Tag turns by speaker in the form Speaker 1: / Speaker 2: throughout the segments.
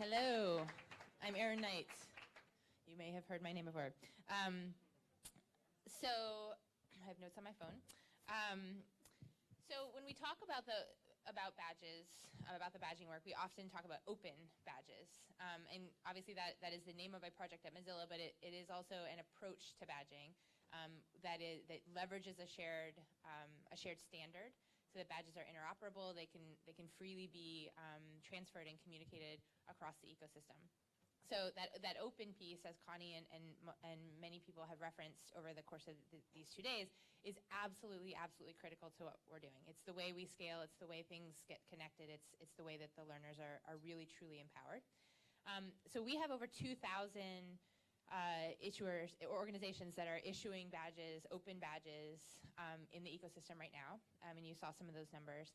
Speaker 1: Hello, I'm Erin Knight. You may have heard my name before. So I have notes on my phone. So when we talk about badges, about the badging work, we often talk about open badges. And obviously that is the name of a project at Mozilla, but it is also an approach to badging that leverages a shared standard so that badges are interoperable. They can freely be transferred and communicated across the ecosystem. So that open piece, as Connie and many people have referenced over the course of these 2 days, is absolutely critical to what we're doing. It's the way we scale. It's the way things get connected. It's the way that the learners are really, truly empowered. So we have over 2,000 issuers, organizations that are issuing badges, open badges, in the ecosystem right now. And you saw some of those numbers.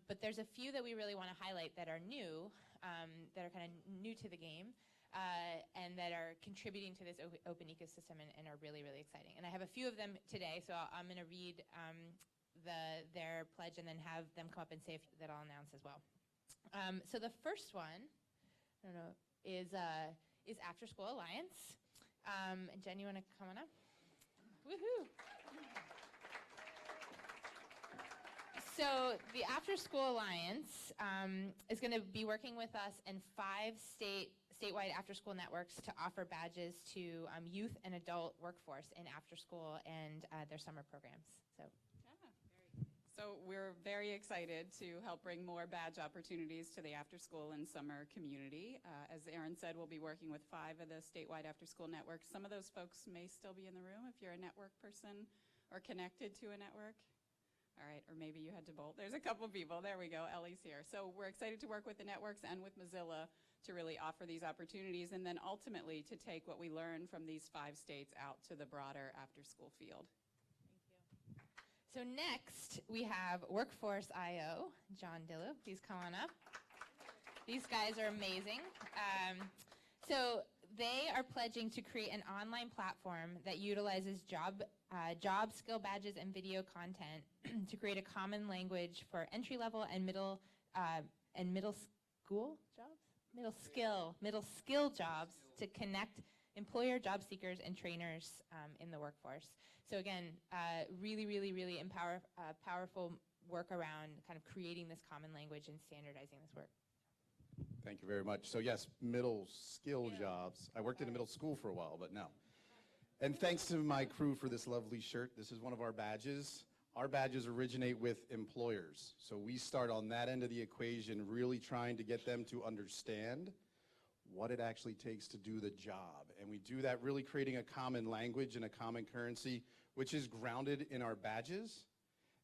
Speaker 1: But there's a few that we really want to highlight that are new, that are kind of new to the game, and that are contributing to this open ecosystem and are really, really exciting. And I have a few of them today, so I'm going to read their pledge and then have them come up and say that I'll announce as well. So the first one, I don't know, is Afterschool Alliance. And Jen, you want to come on up? Woohoo! So the Afterschool Alliance is going to be working with us in 5 statewide after-school networks to offer badges to youth and adult workforce in after-school and their summer programs.
Speaker 2: So we're very excited to help bring more badge opportunities to the after-school and summer community. As Erin said, we'll be working with 5 of the statewide after-school networks. Some of those folks may still be in the room if you're a network person or connected to a network. All right, or maybe you had to bolt. There's a couple people. There we go. Ellie's here. So we're excited to work with the networks and with Mozilla to really offer these opportunities and then ultimately to take what we learn from these 5 states out to the broader after-school field.
Speaker 1: Thank you. So next, we have Workforce IO. John Dillo, please come on up. These guys are amazing. So they are pledging to create an online platform that utilizes job skill badges and video content to create a common language for entry-level and middle skill jobs to connect employer, job seekers, and trainers in the workforce. So again, really powerful work around kind of creating this common language and standardizing this work.
Speaker 3: Thank you very much. So yes, middle skill jobs. I worked in a middle school for a while, but no. And thanks to my crew for this lovely shirt. This is one of our badges. Our badges originate with employers. So we start on that end of the equation, really trying to get them to understand what it actually takes to do the job. And we do that really creating a common language and a common currency, which is grounded in our badges.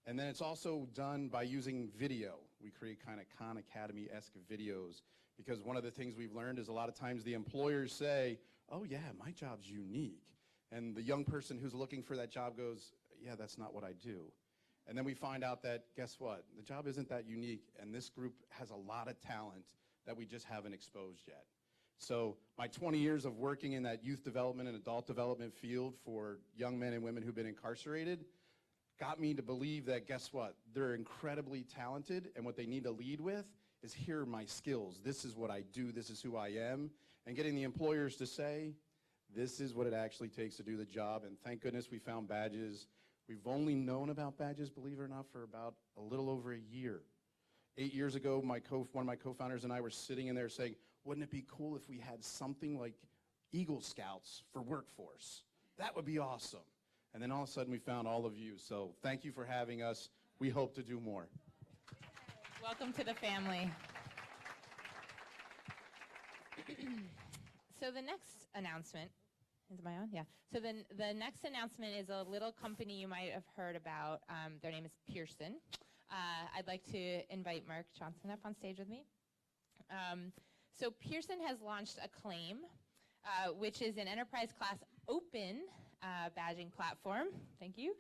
Speaker 3: And then it's also done by using video. We create kind of Khan Academy-esque videos because one of the things we've learned is a lot of times the employers say, oh yeah, my job's unique. And the young person who's looking for that job goes, yeah, that's not what I do. And then we find out that, guess what? The job isn't that unique, and this group has a lot of talent that we just haven't exposed yet. So my 20 years of working in that youth development and adult development field for young men and women who've been incarcerated got me to believe that, guess what? They're incredibly talented, and what they need to lead with is, here are my skills. This is what I do. This is who I am. And getting the employers to say, this is what it actually takes to do the job. And thank goodness we found badges. We've only known about badges, believe it or not, for about a little over a year. 8 years ago, one of my co-founders and I were sitting in there saying, wouldn't it be cool if we had something like Eagle Scouts for workforce? That would be awesome. And then all of a sudden we found all of you. So thank you for having us. We hope to do more.
Speaker 1: Welcome to the family. So the next announcement, is my on? Yeah. So then the next announcement is a little company you might have heard about. Their name is Pearson. I'd like to invite Mark Johnson up on stage with me. So Pearson has launched Acclaim, which is an enterprise class open badging platform, thank you,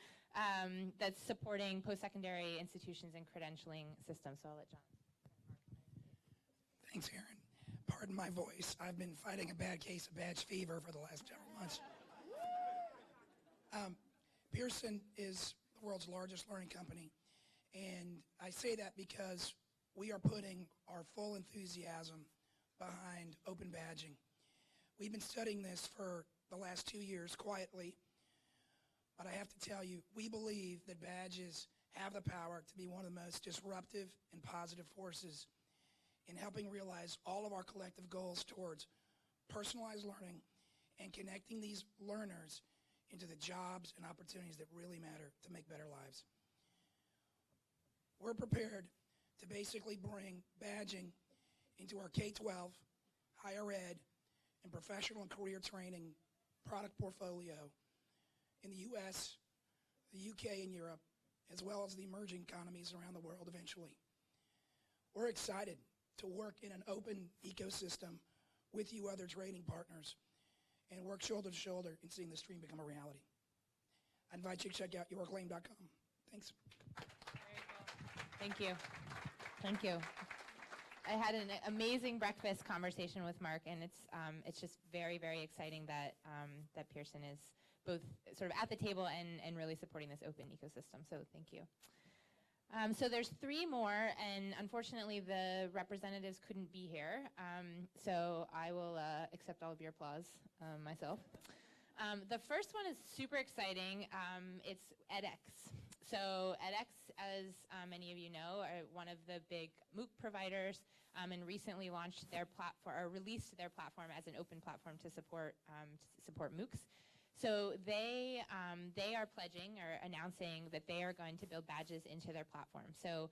Speaker 1: that's supporting post-secondary institutions and credentialing systems. So I'll let John.
Speaker 4: Thanks, Erin. Pardon my voice. I've been fighting a bad case of badge fever for the last several months. Pearson is the world's largest learning company, and I say that because we are putting our full enthusiasm behind behind open badging. We've been studying this for the last 2 years quietly, but I have to tell you, we believe that badges have the power to be one of the most disruptive and positive forces in helping realize all of our collective goals towards personalized learning and connecting these learners into the jobs and opportunities that really matter to make better lives. We're prepared to basically bring badging into our K-12, higher ed, and professional and career training product portfolio in the U.S., the U.K., and Europe, as well as the emerging economies around the world eventually. We're excited to work in an open ecosystem with you other training partners and work shoulder to shoulder in seeing this dream become a reality. I invite you to check out yourclaim.com. Thanks.
Speaker 1: Very cool. Thank you. Thank you. I had an amazing breakfast conversation with Mark, and it's just very, very exciting that that Pearson is both sort of at the table and really supporting this open ecosystem. So thank you. So there's 3 more, and unfortunately the representatives couldn't be here. So I will accept all of your applause myself. The first one is super exciting. It's edX. So edX, as many of you know, are one of the big MOOC providers, and recently launched their platform, or released their platform as an open platform to support MOOCs. So they are pledging or announcing that they are going to build badges into their platform. So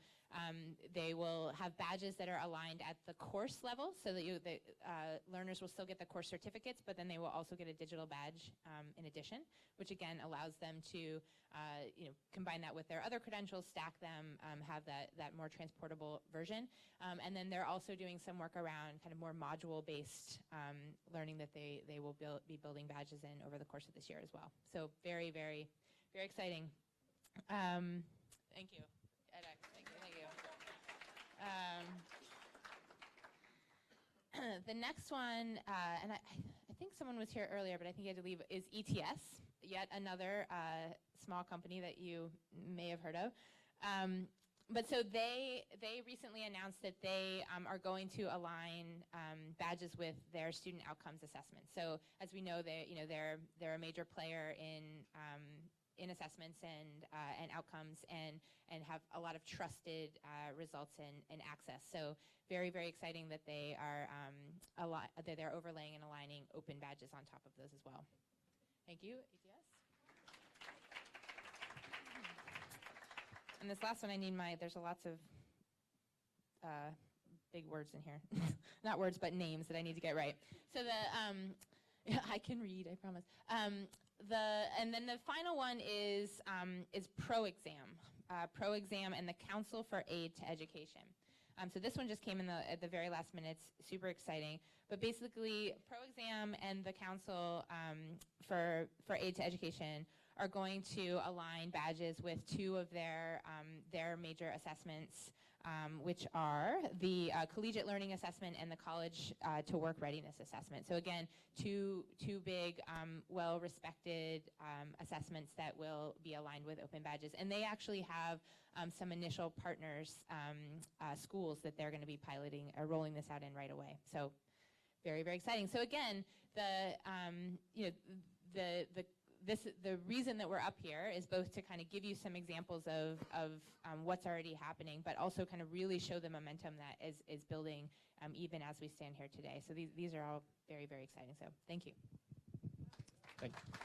Speaker 1: they will have badges that are aligned at the course level, so that learners will still get the course certificates, but then they will also get a digital badge in addition, which again allows them to combine that with their other credentials, stack them, have that more transportable version. And then they're also doing some work around kind of more module-based learning that they will be building badges in over the course of this year as well. So very, very, very exciting. Thank you. edX, thank you. The next one, and I think someone was here earlier, but I think he had to leave, is ETS, yet another small company that you may have heard of. But so they recently announced that they are going to align badges with their student outcomes assessment. So as we know, they're a major player in assessments and outcomes and have a lot of trusted results and access. So very, very exciting that they are that they're overlaying and aligning open badges on top of those as well. Thank you, ATS. And this last one, there's lots of big words in here. Not words, but names that I need to get right. So I can read, I promise. And then the final one is ProExam. ProExam and the Council for Aid to Education. So this one just came in at the very last minute. It's super exciting. But basically, ProExam and the Council for Aid to Education are going to align badges with 2 of their major assessments, which are the Collegiate Learning Assessment and the College to Work Readiness Assessment. So again, two big, well-respected assessments that will be aligned with open badges. And they actually have some initial partners, schools that they're going to be piloting or rolling this out in right away. So very, very exciting. So again, the reason that we're up here is both to kind of give you some examples of what's already happening, but also kind of really show the momentum that is building even as we stand here today. So these are all very, very exciting. So thank you.
Speaker 3: Thank you.